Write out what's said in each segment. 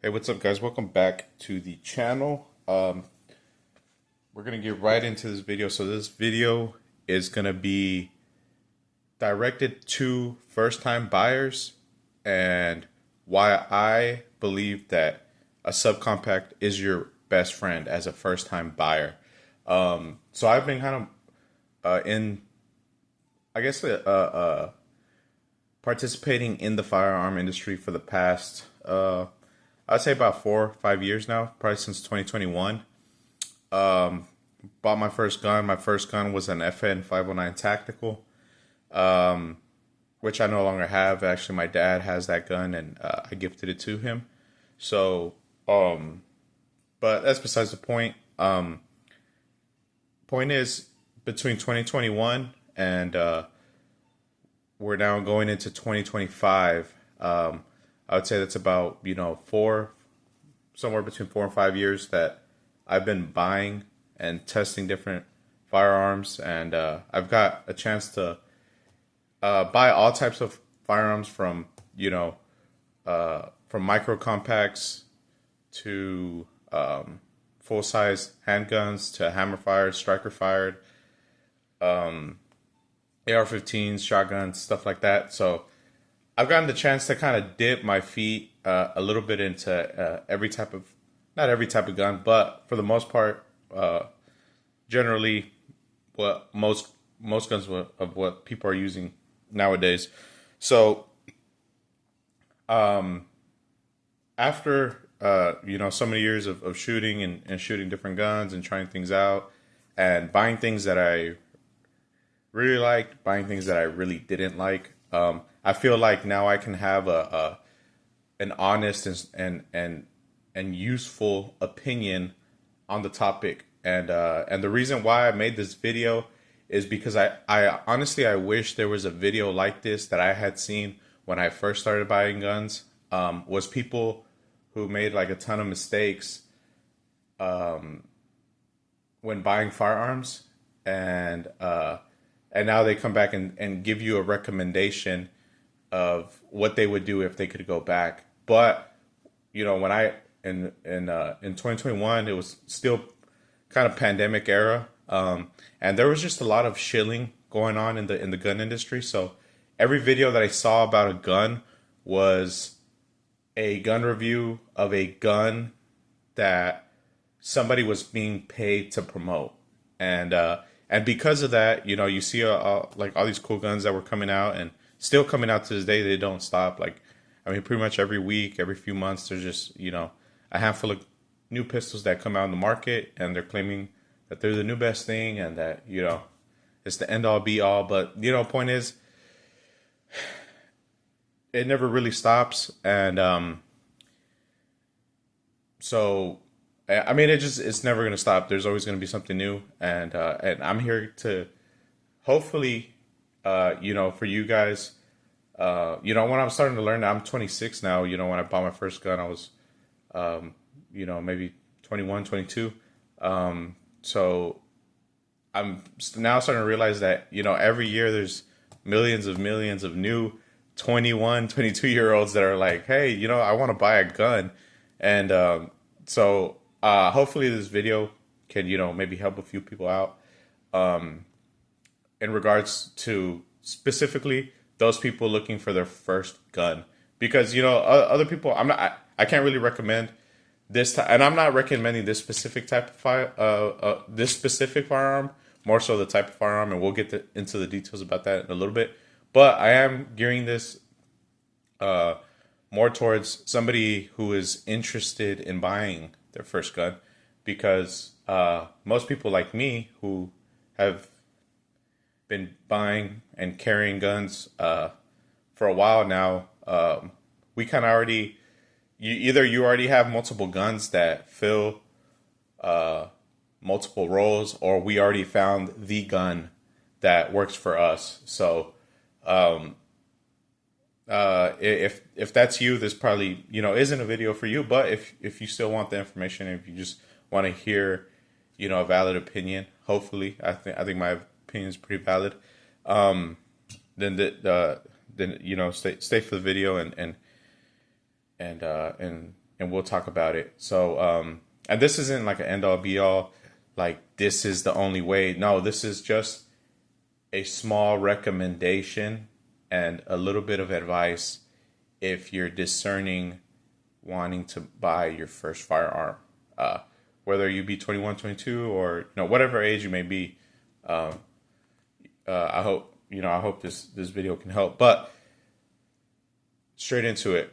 Hey, what's up, guys? Welcome back to the channel. We're gonna get right into this video. So this video is gonna be directed to first-time buyers and why I believe that a subcompact is your best friend as a first-time buyer. So I've been kind of in, I guess, participating in the firearm industry for the past I'd say about 4 or 5 years now, probably since 2021. Bought my first gun. My first gun was an FN 509 Tactical, which I no longer have. Actually, my dad has that gun, and I gifted it to him. So, but that's besides the point. Point is, between 2021 and we're now going into 2025. I would say that's about, somewhere between 4 and 5 years that I've been buying and testing different firearms, and I've got a chance to buy all types of firearms from micro compacts to full size handguns to hammer fired, striker fired, AR-15s, shotguns, stuff like that. So I've gotten the chance to kind of dip my feet a little bit into every type of, not every type of gun, but for the most part, generally, what most guns of what people are using nowadays. So, after so many years of shooting and shooting different guns and trying things out and buying things that I really liked, buying things that I really didn't like. I feel like now I can have an honest and useful opinion on the topic, and the reason why I made this video is because I honestly I wish there was a video like this that I had seen when I first started buying guns. Was people who made like a ton of mistakes when buying firearms, and now they come back and give you a recommendation of what they would do if they could go back. But when I in 2021, it was still kind of pandemic era, and there was just a lot of shilling going on in the gun industry. So every video that I saw about a gun was a gun review of a gun that somebody was being paid to promote, and because of that, you see like all these cool guns that were coming out and still coming out to this day. They don't stop. Like, I mean, pretty much every week, every few months, there's just a handful of new pistols that come out in the market, and they're claiming that they're the new best thing and that it's the end all be all. But point is, it never really stops, and so I mean, it's never gonna stop. There's always gonna be something new, and I'm here to hopefully, for you guys, when I'm starting to learn. I'm 26 now. When I bought my first gun, I was, maybe 21, 22. So I'm now starting to realize that every year there's millions of new 21, 22-year-olds that are like, hey, I want to buy a gun, and so. Hopefully this video can, maybe help a few people out in regards to specifically those people looking for their first gun. Because, other people, I can't really recommend this, and I'm not recommending this specific type of this specific firearm, more so the type of firearm, and we'll get into the details about that in a little bit. But I am gearing this more towards somebody who is interested in buying their first gun, because most people like me who have been buying and carrying guns for a while now, we kind of already, you already have multiple guns that fill multiple roles, or we already found the gun that works for us. So if that's you, this probably isn't a video for you. But if you still want the information, if you just want to hear a valid opinion, hopefully I think my opinion is pretty valid. Then stay for the video and and we'll talk about it. So, and this isn't like an end all be all, like this is the only way. No, this is just a small recommendation and a little bit of advice if you're discerning wanting to buy your first firearm. Whether you be 21, 22, or whatever age you may be. I hope this video can help. But straight into it,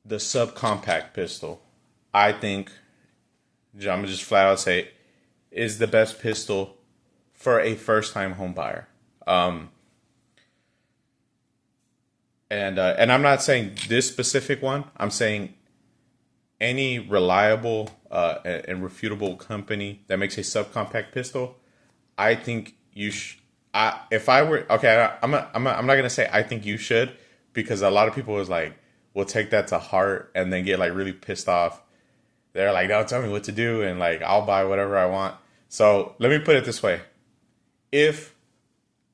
the subcompact pistol, I think, I'm gonna just flat out say, is the best pistol for a first time home buyer. And I'm not saying this specific one. I'm saying any reliable and refutable company that makes a subcompact pistol. I think you should. If I were okay, I'm not gonna say I think you should, because a lot of people will take that to heart and then get like really pissed off. They're like, "Don't tell me what to do," and like I'll buy whatever I want. So let me put it this way: if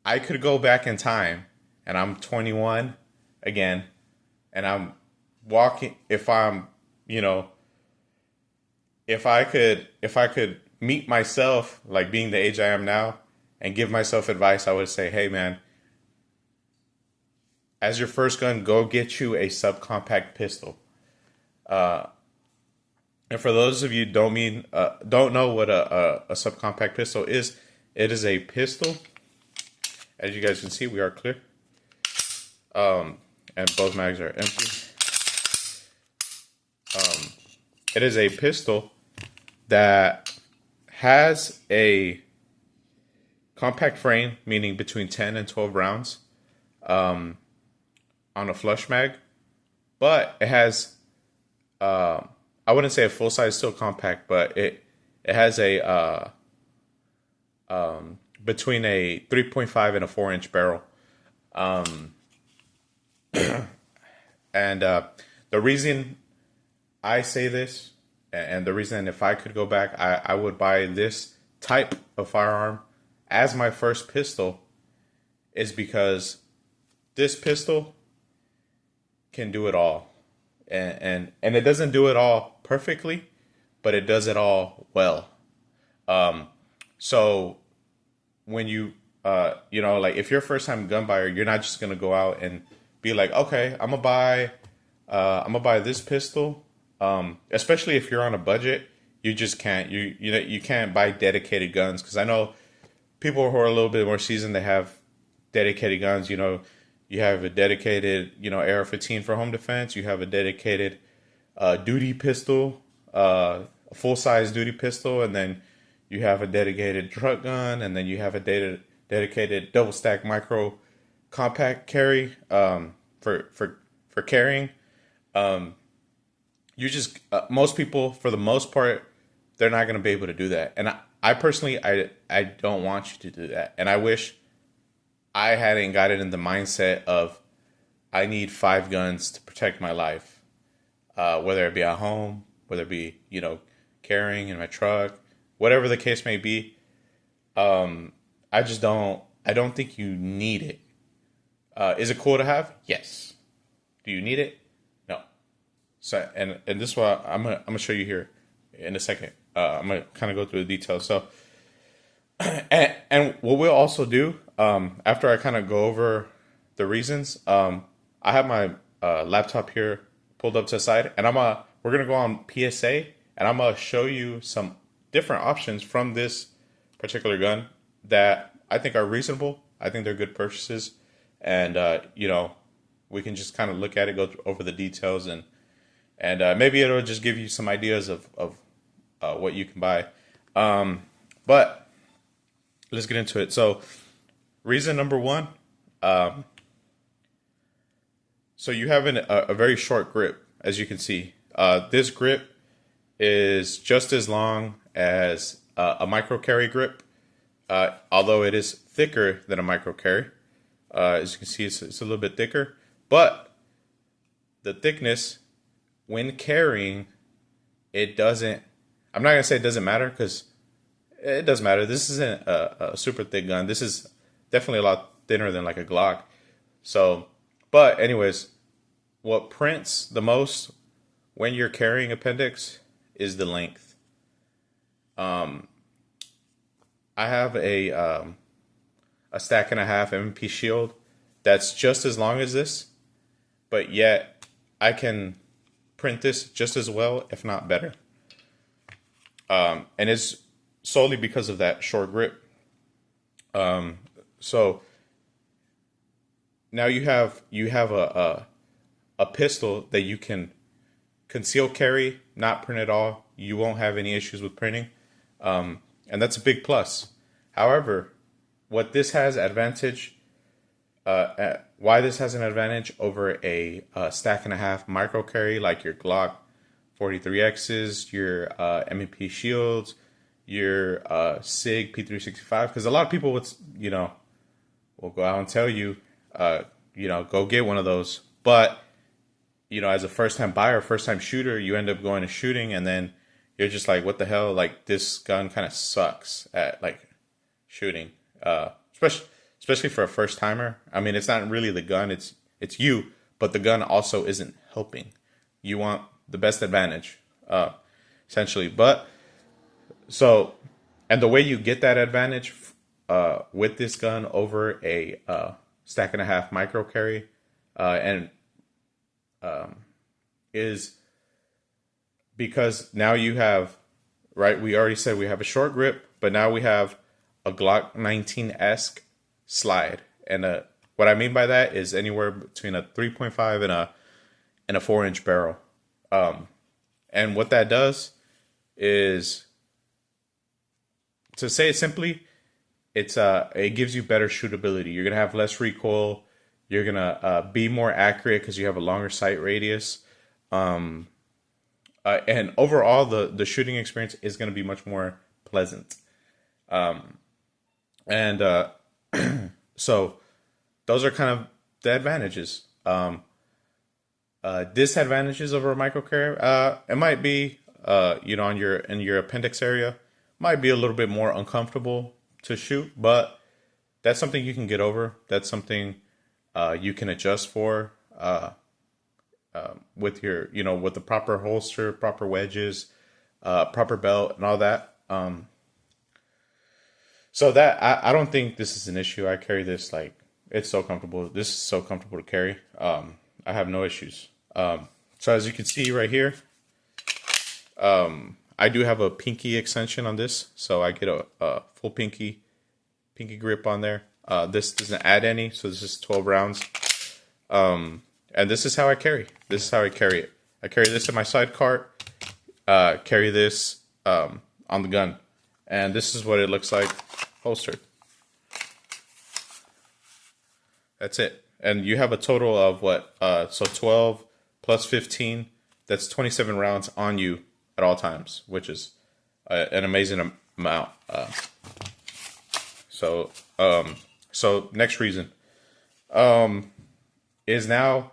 I could go back in time and I'm 21 again, and I'm walking, if I could meet myself like being the age I am now and give myself advice, I would say, hey man, as your first gun, go get you a subcompact pistol. And for those of you don't know what a subcompact pistol is, it is a pistol. As you guys can see, we are clear. And both mags are empty. It is a pistol that has a compact frame, meaning between 10 and 12 rounds, on a flush mag, but it has, I wouldn't say a full size, still compact, but it has a between a 3.5 and a 4-inch barrel. And the reason I say this, and the reason if I could go back, I would buy this type of firearm as my first pistol, is because this pistol can do it all. And it doesn't do it all perfectly, but it does it all well. So when you, like if you're a first time gun buyer, you're not just going to go out and be like, okay, I'm going to buy this pistol. Especially if you're on a budget, you just can't, you can't buy dedicated guns. Cause I know people who are a little bit more seasoned, they have dedicated guns. You have a dedicated, AR-15 for home defense. You have a dedicated duty pistol, a full-size duty pistol, and then you have a dedicated truck gun, and then you have a dedicated double-stack micro compact carry for carrying. Most people, for the most part, they're not going to be able to do that. And I personally, I don't want you to do that. And I wish I hadn't got it in the mindset of I need 5 guns to protect my life, whether it be at home, whether it be, carrying in my truck, whatever the case may be. I don't think you need it. Is it cool to have? Yes. Do you need it? No. So, and this is what I'm gonna show you here in a second. I'm gonna kind of go through the details. So, and what we'll also do, after I kind of go over the reasons, I have my laptop here pulled up to the side, and we're gonna go on PSA, and I'm gonna show you some different options from this particular gun that I think are reasonable. I think they're good purchases, and we can just kind of look at it, go over the details, and maybe it'll just give you some ideas of what you can buy. But let's get into it. So, reason number one, so you have a very short grip, as you can see. This grip is just as long as a micro carry grip, although it is thicker than a micro carry. As you can see, it's a little bit thicker, but the thickness when carrying, it doesn't, I'm not going to say it doesn't matter, because it does matter. This isn't a super thick gun. This is definitely a lot thinner than like a Glock. So, but anyways, what prints the most when you're carrying appendix is the length. Um, I have a stack and a half M&P shield that's just as long as this, but yet I can print this just as well, if not better. And it's solely because of that short grip. So now you have a pistol that you can conceal carry, not print at all. You won't have any issues with printing, and that's a big plus. However, what this has advantage, why this has an advantage over a stack and a half micro carry like your Glock 43Xs, your M&P shields, your SIG P365, because a lot of people would, will go out and tell you, go get one of those. But, as a first time buyer, first time shooter, you end up going to shooting and then you're just like, what the hell? Like, this gun kind of sucks at like shooting, especially for a first timer. I mean, it's not really the gun, it's you, but the gun also isn't helping. You want the best advantage, essentially. But so, and the way you get that advantage with this gun over a stack and a half micro carry, is because now you have, right? We already said we have a short grip, but now we have a Glock 19-esque slide, and what I mean by that is anywhere between a 3.5 and a 4-inch barrel. And what that does is, to say it simply, it gives you better shootability. You're gonna have less recoil. You're gonna be more accurate because you have a longer sight radius. And overall, the shooting experience is gonna be much more pleasant. So those are kind of the advantages. Disadvantages over a micro carry, it might be, in your appendix area, might be a little bit more uncomfortable to shoot, but that's something you can get over. That's something you can adjust for with your, with the proper holster, proper wedges, proper belt, and all that. So that I don't think this is an issue. I carry this like it's so comfortable. This is so comfortable to carry. I have no issues. So as you can see right here, I do have a pinky extension on this, so I get a full pinky grip on there. This doesn't add any, so this is 12 rounds. And this is how I carry. This is how I carry it. I carry this in my side cart. Carry this on the gun, and this is what it looks like holstered. That's it. And you have a total of what? So 12 plus 15. That's 27 rounds on you at all times, which is an amazing amount. So next reason is now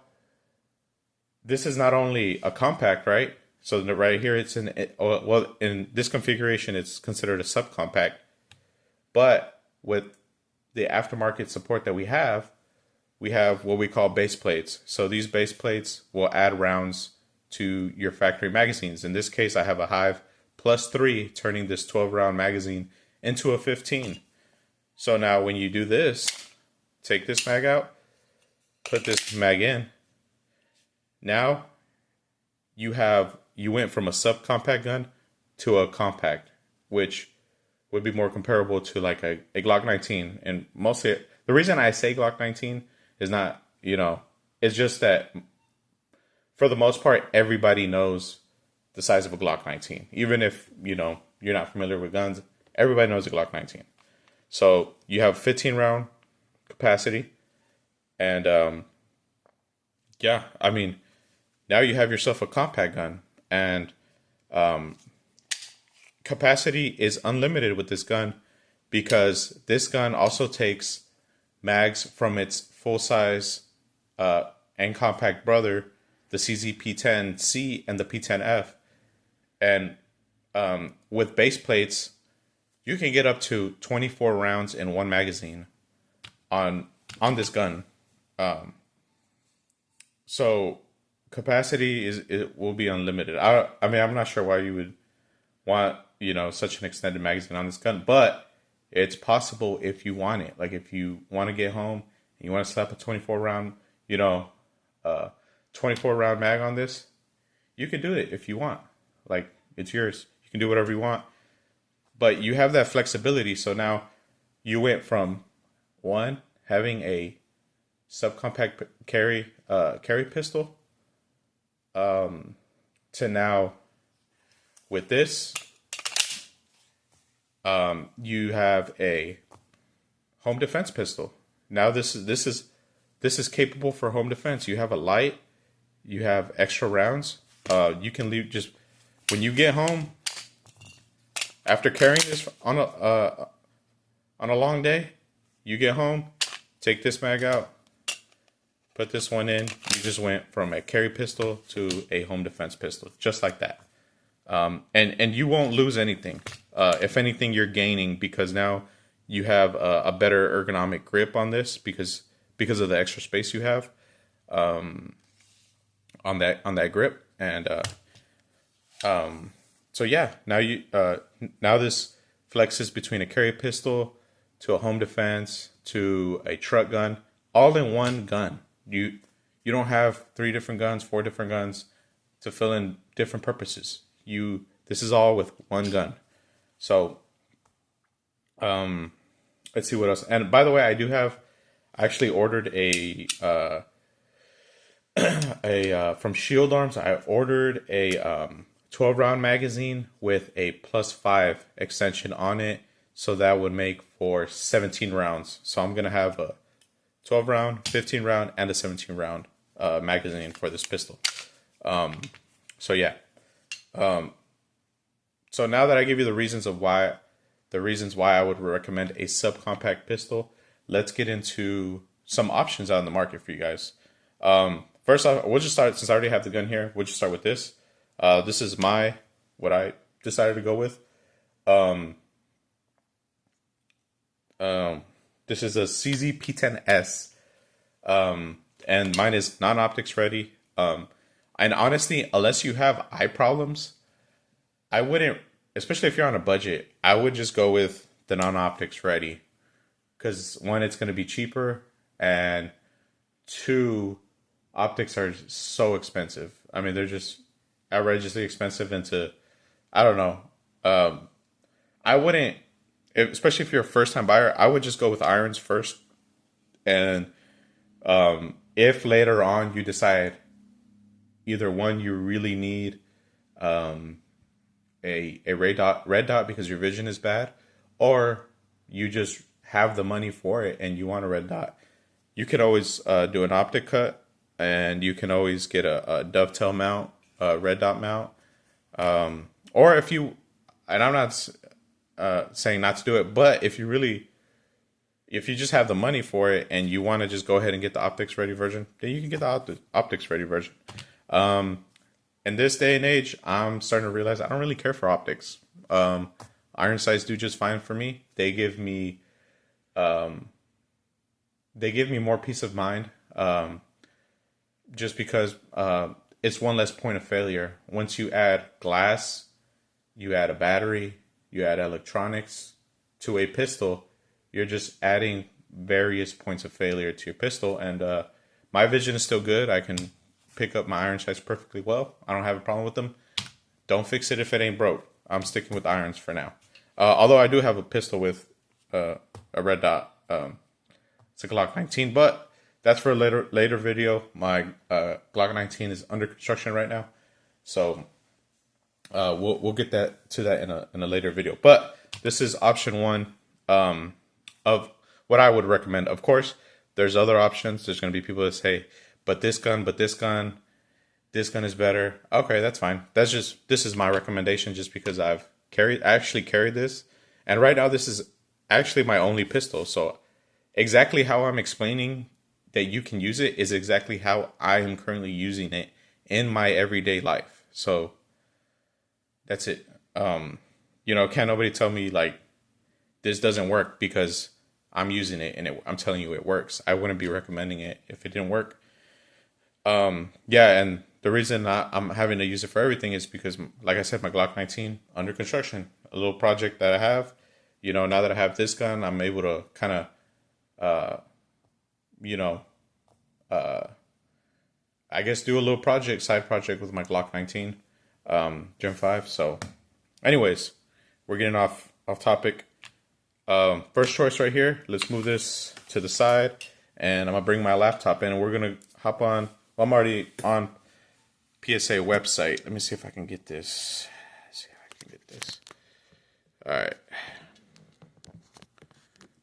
this is not only a compact, right? So right here it's in this configuration it's considered a subcompact, but with the aftermarket support that we have what we call base plates. So these base plates will add rounds to your factory magazines. In this case, I have a Hive +3, turning this 12 round magazine into a 15. So now when you do this, take this mag out, put this mag in. Now you went from a subcompact gun to a compact, which would be more comparable to like a Glock 19. And mostly the reason I say Glock 19 is not, it's just that for the most part, everybody knows the size of a Glock 19. Even if, you're not familiar with guns, everybody knows a Glock 19. So you have 15 round capacity. And, now you have yourself a compact gun. And capacity is unlimited with this gun because this gun also takes mags from its full-size and compact brother, the CZ-P10C and the P10F. And with base plates, you can get up to 24 rounds in one magazine on this gun. So capacity is it will be unlimited. I mean, I'm not sure why you would want, such an extended magazine on this gun, but it's possible if you want it. Like if you want to get home and you want to slap a 24 round, you know, 24 round mag on this, you can do it if you want. Like it's yours. You can do whatever you want, but you have that flexibility. So now you went from one having a subcompact carry pistol to now with this you have a home defense pistol. Now this is capable for home defense. You have a light, you have extra rounds. You can leave just when you get home after carrying this on a long day. You get home, take this mag out, put this one in. You just went from a carry pistol to a home defense pistol, just like that. And you won't lose anything. If anything, you're gaining because now you have a better ergonomic grip on this because of the extra space you have on that grip. And so yeah, now this flexes between a carry pistol to a home defense to a truck gun, all in one gun. You don't have 3 different guns, 4 different guns to fill in different purposes. This is all with one gun. So let's see what else. And by the way, I actually ordered a from Shield Arms. I ordered a 12 round magazine with a +5 extension on it, so that would make for 17 rounds. So I'm gonna have a 12 round, 15 round, and a 17 round magazine for this pistol. So yeah. So now that I give you the reasons why I would recommend a subcompact pistol, let's get into some options out in the market for you guys. First off, we'll just start, since I already have the gun here, we'll just start with this. This is what I decided to go with. This is a CZ P10S. And mine is non-optics ready. And honestly, unless you have eye problems, I wouldn't, especially if you're on a budget, I would just go with the non-optics ready. Because one, it's going to be cheaper, and two, optics are so expensive. I mean, they're just outrageously expensive. I don't know. I wouldn't, especially if you're a first-time buyer, I would just go with irons first. And if later on you decide either one, you really need a red dot because your vision is bad, or you just have the money for it and you want a red dot, you could always do an optic cut, and you can always get a dovetail mount, a red dot mount, or if you, and I'm not saying not to do it, but if you just have the money for it and you want to just go ahead and get the optics ready version, then you can get the optics ready version. In this day and age, I'm starting to realize I don't really care for optics. Iron sights do just fine for me. They give me more peace of mind. Just because it's one less point of failure. Once you add glass, you add a battery, you add electronics to a pistol, you're just adding various points of failure to your pistol. And my vision is still good. I can pick up my iron sights perfectly well. I don't have a problem with them. Don't fix it if it ain't broke. I'm sticking with irons for now. Although I do have a pistol with a red dot. It's a Glock 19, but that's for a later video. My Glock 19 is under construction right now, so we'll get to that in a later video. But this is option one of what I would recommend. Of course, there's other options. There's going to be people that say, but this gun is better. Okay, that's fine. This is my recommendation just because I actually carried this, and right now this is actually my only pistol. So exactly how I'm explaining that you can use it is exactly how I am currently using it in my everyday life. So that's it. Can't nobody tell me like this doesn't work because I'm using it and I'm telling you it works. I wouldn't be recommending it if it didn't work. And the reason I'm having to use it for everything is because, like I said, my Glock 19 under construction, a little project that I have. You know, now that I have this gun, I'm able to kind of, you know, I guess do a little project, side project with my Glock 19, Gen 5. So, anyways, we're getting off topic. First choice right here. Let's move this to the side, and I'm gonna bring my laptop in, and we're gonna hop on. Well, I'm already on PSA website. Let me see if I can get this. Let's see if I can get this. All right.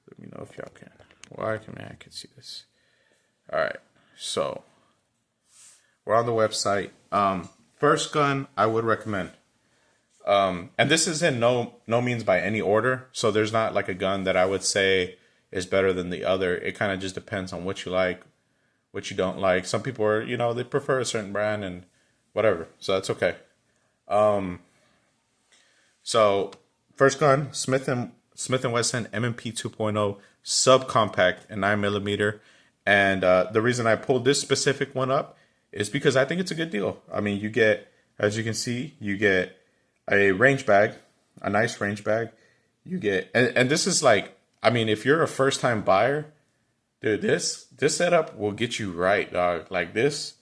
Let me know if y'all can. Well, I can see this. All right. So we're on the website. First gun I would recommend. And this is in no means by any order. So there's not like a gun that I would say is better than the other. It kind of just depends on what you like, what you don't like. Some people are, you know, they prefer a certain brand and whatever. So that's okay. So first gun, Smith and Wesson M&P 2.0 subcompact and 9mm. And the reason I pulled this specific one up is because I think it's a good deal. I mean, you get, as you can see, you get a range bag, a nice range bag. You get, and this is like, I mean, if you're a first time buyer, dude, this setup will get you right, dog. Like this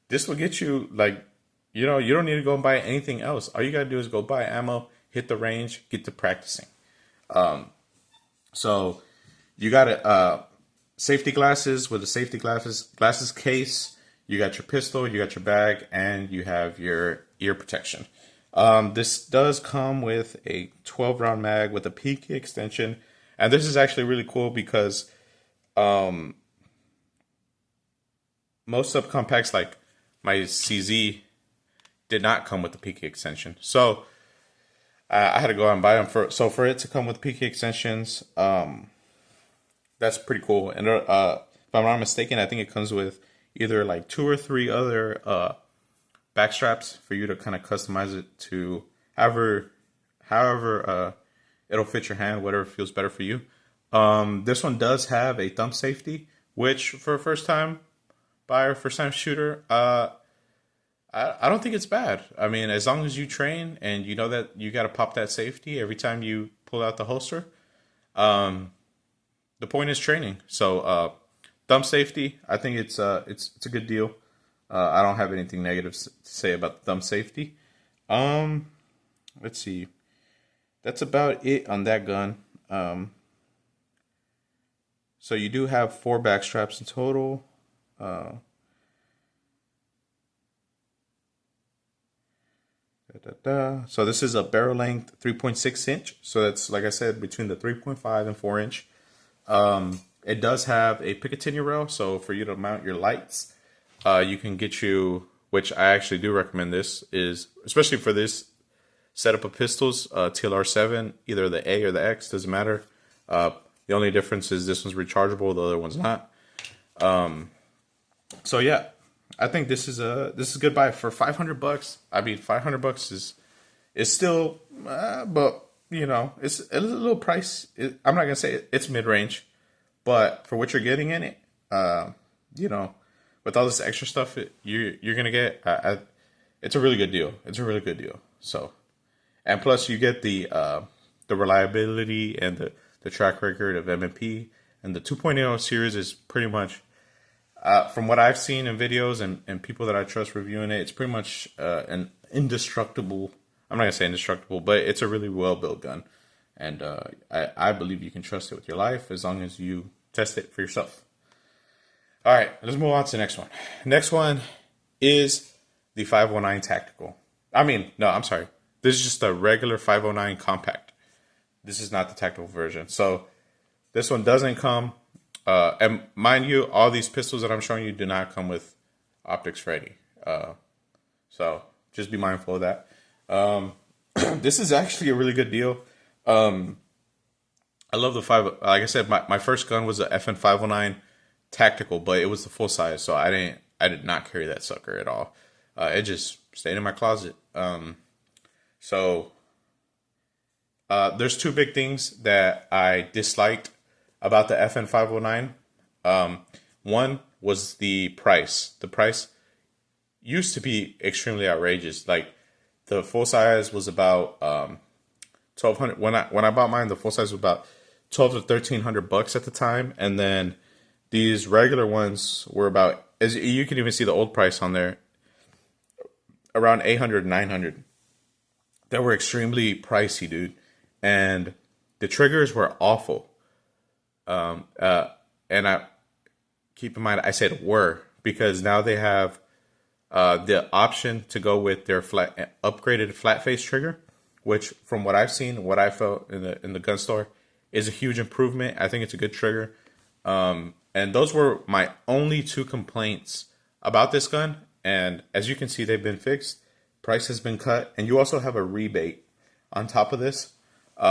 will get you, like, you know, you don't need to go and buy anything else. All you gotta do is go buy ammo, hit the range, get to practicing. So you got a safety glasses with a safety glasses case. You got your pistol, you got your bag, and you have your ear protection. This does come with a 12-round mag with a PK extension. And this is actually really cool because most subcompacts like my CZ did not come with the PK extension. So I had to go out and buy them. For it to come with PK extensions, that's pretty cool. And if I'm not mistaken, I think it comes with either like 2 or 3 other back straps for you to kind of customize it to however it'll fit your hand, whatever feels better for you. This one does have a thumb safety, which for a first time buyer, first time shooter, I don't think it's bad. I mean, as long as you train and you know that you got to pop that safety every time you pull out the holster. The point is training. So thumb safety, I think it's a good deal. I don't have anything negative to say about the thumb safety. Let's see. That's about it on that gun. So you do have 4 back straps in total. So this is a barrel length 3.6 inch. So that's, like I said, between the 3.5 and 4 inch. It does have a Picatinny rail. So for you to mount your lights, you can get you, which I actually do recommend this, is especially for this setup of pistols, TLR7, either the A or the X, doesn't matter. The only difference is this one's rechargeable, the other one's not. So yeah, I think this is a good buy for $500. I mean, $500 is still, but you know, it's a little price. I'm not gonna say it's mid range, but for what you're getting in it, you know, with all this extra stuff you're gonna get, it's a really good deal. It's a really good deal. So, and plus you get the reliability and the track record of M&P, and the 2.0 series is pretty much, from what I've seen in videos and people that I trust reviewing it, it's pretty much an indestructible. I'm not gonna say indestructible, but it's a really well built gun, and I believe you can trust it with your life as long as you test it for yourself. All right, let's move on to the next one. Next one is the 509 Tactical. I mean, no, I'm sorry. This is just a regular 509 Compact. This is not the tactical version. So this one doesn't come, and mind you, all these pistols that I'm showing you do not come with optics ready. So just be mindful of that. This is actually a really good deal. I love the like I said, my first gun was a FN 509 Tactical, but it was the full size, so I did not carry that sucker at all. It just stayed in my closet. There's 2 big things that I disliked about the FN 509. One was the price. The price, used to be extremely outrageous. Like the full size was about 1,200 when I bought mine. The full size was about 12 to 1,300 bucks at the time, and then these regular ones were about, as you can even see the old price on there, around 800, 900. They were extremely pricey, dude, and the triggers were awful. And I keep in mind I said were because now they have the option to go with their flat upgraded flat face trigger, which from what I've seen, what I felt in the gun store is a huge improvement. I think it's a good trigger. And those were my only two complaints about this gun. And as you can see, they've been fixed. Price has been cut, and you also have a rebate on top of this,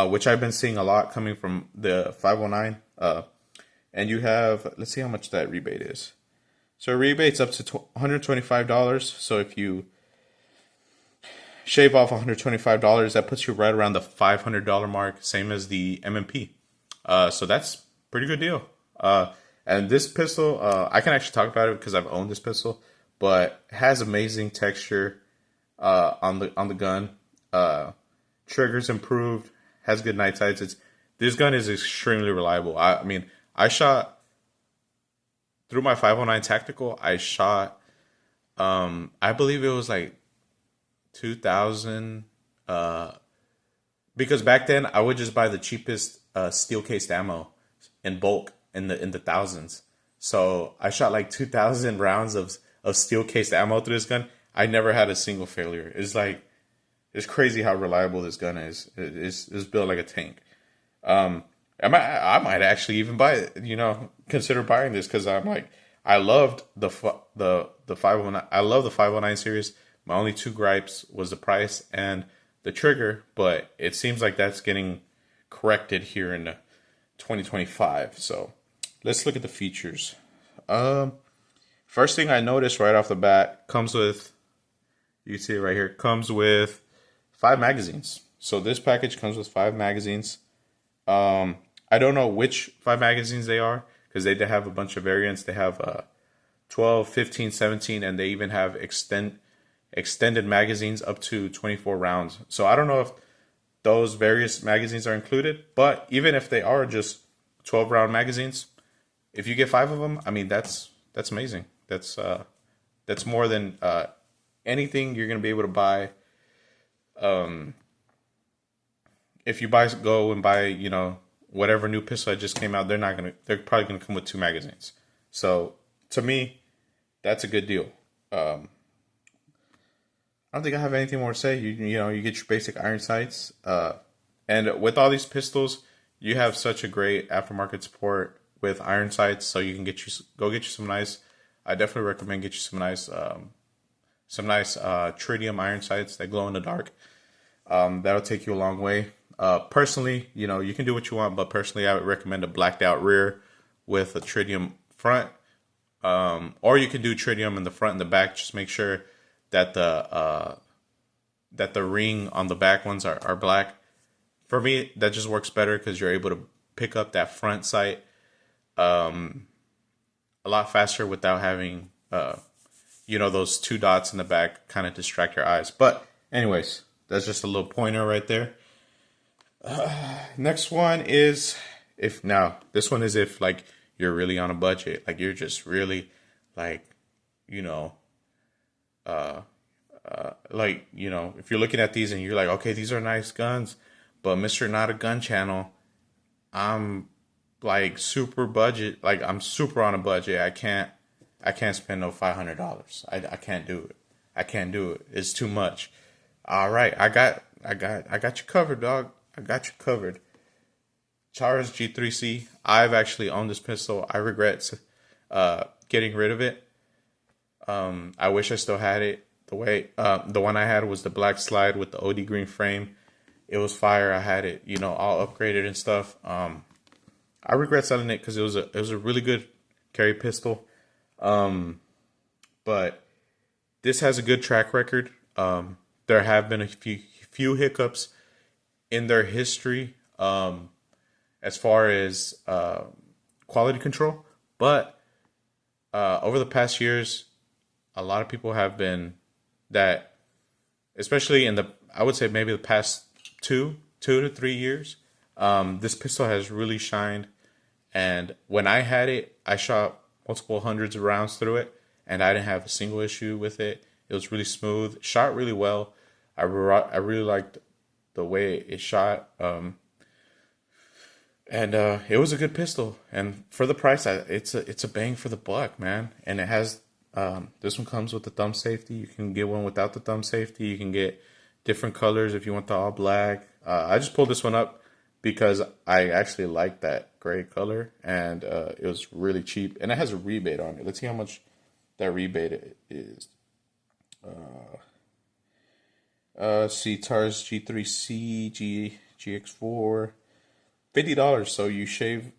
which I've been seeing a lot coming from the 509. And you have, let's see how much that rebate is. So rebates up to $125. So if you shave off $125, that puts you right around the $500 mark, same as the M&P. So that's pretty good deal. And this pistol, I can actually talk about it because I've owned this pistol, but it has amazing texture on the gun. Triggers improved, has good night sights. This gun is extremely reliable. I mean, I shot through my 509 tactical. I shot, I believe it was like 2,000. Because back then I would just buy the cheapest steel cased ammo in bulk in the thousands. So I shot like 2,000 rounds of steel cased ammo through this gun. I never had a single failure. It's crazy how reliable this gun is. It's built like a tank. I might actually even buy it. Consider buying this because I'm like, I loved the 509. I love the 509 series. My only two gripes was the price and the trigger, but it seems like that's getting corrected here in 2025. So let's look at the features. First thing I noticed right off the bat comes with, you can see it right here, comes with 5 magazines. So this package comes with 5 magazines. I don't know which 5 magazines they are because they have a bunch of variants. They have 12, 15, 17, and they even have extended magazines up to 24 rounds. So I don't know if those various magazines are included, but even if they are just 12 round magazines, if you get 5 of them, I mean, that's amazing. That's more than anything you're going to be able to buy. If you go and buy, whatever new pistol that just came out, they're probably going to come with 2 magazines. So to me, that's a good deal. I don't think I have anything more to say. You get your basic iron sights. And with all these pistols, you have such a great aftermarket support with iron sights, so you can go get you some nice. I definitely recommend get you some nice tritium iron sights that glow in the dark. That'll take you a long way. Personally, you can do what you want, but personally, I would recommend a blacked out rear with a tritium front. Or you can do tritium in the front and the back. Just make sure that the ring on the back ones are black. For me, that just works better because you're able to pick up that front sight a lot faster without having those 2 dots in the back kind of distract your eyes. But anyways, that's just a little pointer right there. Next one is if like you're really on a budget, like you're just really like, if you're looking at these and you're like, okay, these are nice guns, but Mr. Not a Gun Channel, I'm like super budget, like I'm super on a budget. I can't spend no $500. I can't do it. I can't do it. It's too much. All right, I got you covered, dog. I got you covered. Charas G3C. I've actually owned this pistol. I regret getting rid of it. I wish I still had it. The one I had was the black slide with the OD green frame. It was fire. I had it, all upgraded and stuff. I regret selling it because it was a really good carry pistol. But this has a good track record. There have been a few hiccups in their history as far as quality control, but over the past years, a lot of people have been that, especially in the, I would say maybe the past 2 to 3 years, this pistol has really shined. And when I had it, I shot multiple hundreds of rounds through it, and I didn't have a single issue with it. It was really smooth, shot really well. I really liked the way it shot. And it was a good pistol, and for the price, it's a bang for the buck, man. And it has this one comes with the thumb safety. You can get one without the thumb safety. You can get different colors if you want the all black. I just pulled this one up because I actually like that gray color, and it was really cheap, and it has a rebate on it. Let's see how much that rebate is. See, TARS G3C, GX4. $50. So you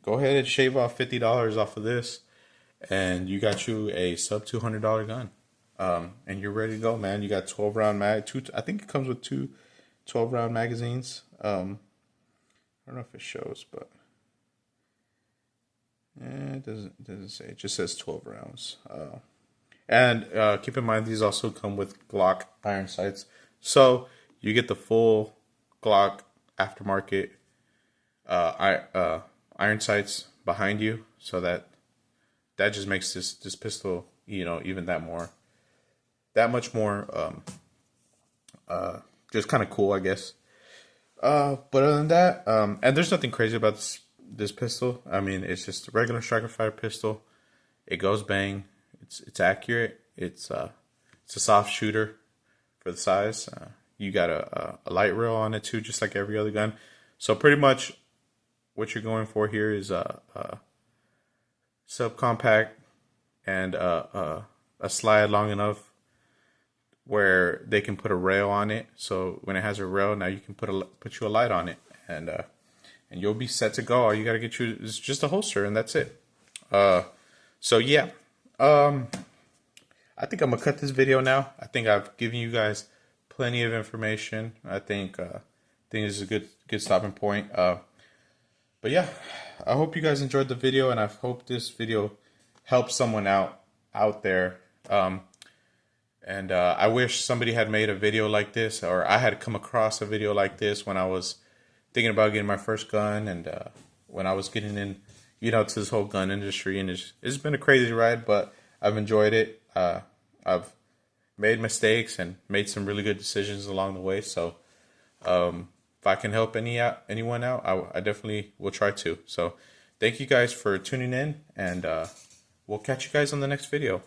go ahead and shave off $50 off of this, and you got you a sub $200 gun. And you're ready to go, man. You got 12 round I think it comes with two 12 round magazines. I don't know if it shows, but it doesn't say. It just says 12 rounds. And keep in mind, these also come with Glock iron sights, so you get the full Glock aftermarket iron sights behind you, so that just makes this pistol, even that much more just kind of cool, I guess. But other than that, and there's nothing crazy about this pistol. I mean, it's just a regular striker fire pistol. It goes bang. It's accurate. It's a soft shooter for the size. You got a light rail on it too, just like every other gun. So pretty much what you're going for here is a subcompact and a slide long enough where they can put a rail on it. So when it has a rail, now you can put you a light on it, and you'll be set to go. All you gotta get you is just a holster, and that's it. So yeah, I think I'm gonna cut this video now. I think I've given you guys plenty of information. I think this is a good stopping point. But yeah, I hope you guys enjoyed the video, and I hope this video helps someone out there. And I wish somebody had made a video like this, or I had come across a video like this when I was thinking about getting my first gun, and when I was getting in, to this whole gun industry. And it's been a crazy ride, but I've enjoyed it. I've made mistakes and made some really good decisions along the way. So if I can help anyone out, I definitely will try to. So thank you guys for tuning in, and we'll catch you guys on the next video.